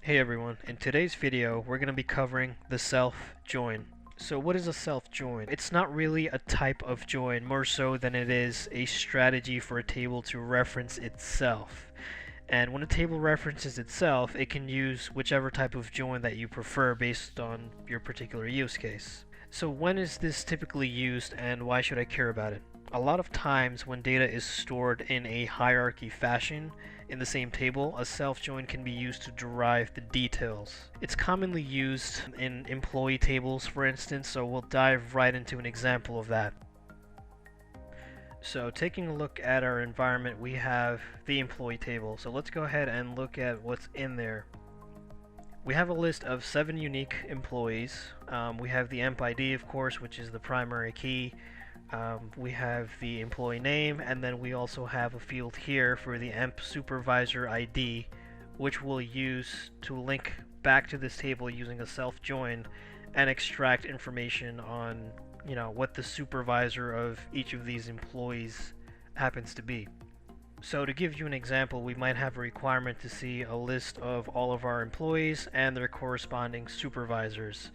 Hey everyone, in today's video we're going to be covering the self-join. So what is a self-join? It's not really a type of join, more so than it is a strategy for a table to reference itself. And when a table references itself, it can use whichever type of join that you prefer based on your particular use case. So when is this typically used and why should I care about it? A lot of times when data is stored in a hierarchy fashion in the same table, a self-join can be used to derive the details. It's commonly used in employee tables, for instance, so we'll dive right into an example of that. So taking a look at our environment, we have the employee table. So let's go ahead and look at what's in there. We have a list of 7 unique employees. We have the emp ID, of course, which is the primary key. We have the employee name, and then we also have a field here for the emp supervisor ID, which we'll use to link back to this table using a self-join and extract information on, what the supervisor of each of these employees happens to be. So to give you an example, we might have a requirement to see a list of all of our employees and their corresponding supervisors.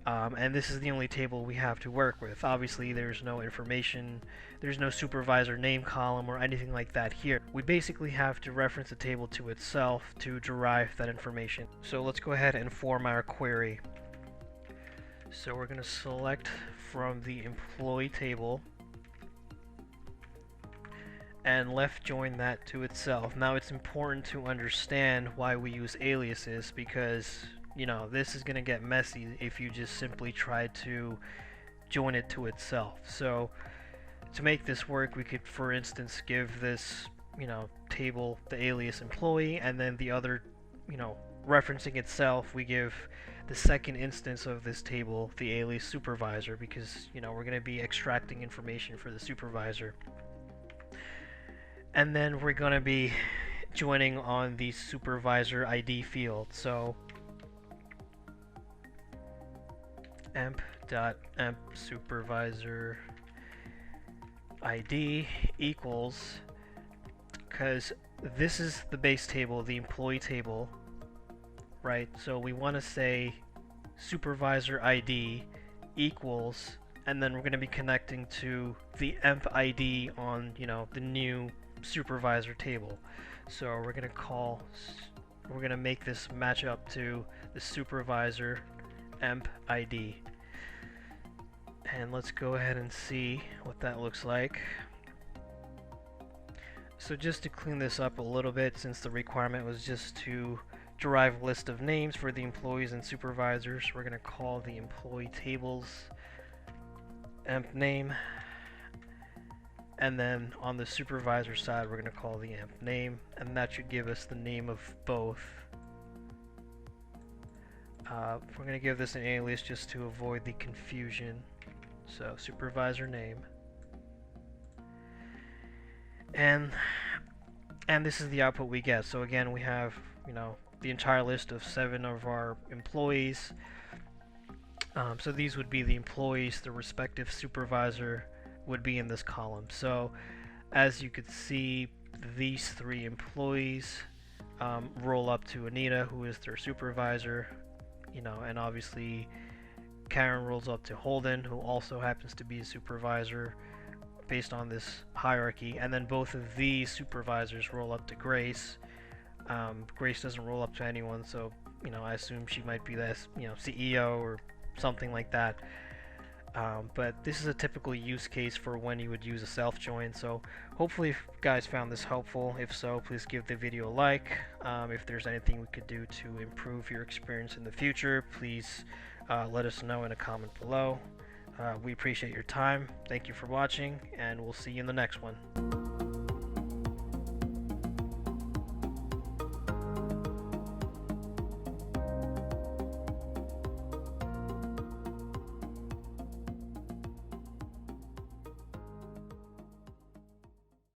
And this is the only table we have to work with. Obviously, there's no information, there's no supervisor name column or anything like that here. We basically have to reference the table to itself to derive that information. So let's go ahead and form our query. So we're going to select from the employee table and left join that to itself. Now it's important to understand why we use aliases, because this is going to get messy if you just simply try to join it to itself. So to make this work, we could, for instance, give this, table the alias employee, and then the other, referencing itself, we give the second instance of this table the alias supervisor, because, we're going to be extracting information for the supervisor. And then we're going to be joining on the supervisor ID field. So emp supervisor ID equals, because this is the base table, the employee table, right? So we want to say supervisor ID equals, and then we're going to be connecting to the emp ID on, the new supervisor table. So we're going to make this match up to the supervisor emp ID. And let's go ahead and see what that looks like. So just to clean this up a little bit, since the requirement was just to derive a list of names for the employees and supervisors, we're going to call the employee tables emp name, and then on the supervisor side we're going to call the emp name, and that should give us the name of both. We're going to give this an alias just to avoid the confusion. So supervisor name, and this is the output we get. So again, we have the entire list of 7 of our employees. So these would be the employees. The respective supervisor would be in this column. So as you could see, these 3 employees roll up to Anita, who is their supervisor, and obviously Karen rolls up to Holden, who also happens to be a supervisor based on this hierarchy, and then both of these supervisors roll up to Grace. Grace doesn't roll up to anyone, so I assume she might be the CEO or something like that. But this is a typical use case for when you would use a self-join. So hopefully you guys found this helpful. If so, please give the video a like. If there's anything we could do to improve your experience in the future, please let us know in a comment below. We appreciate your time. Thank you for watching, and we'll see you in the next one.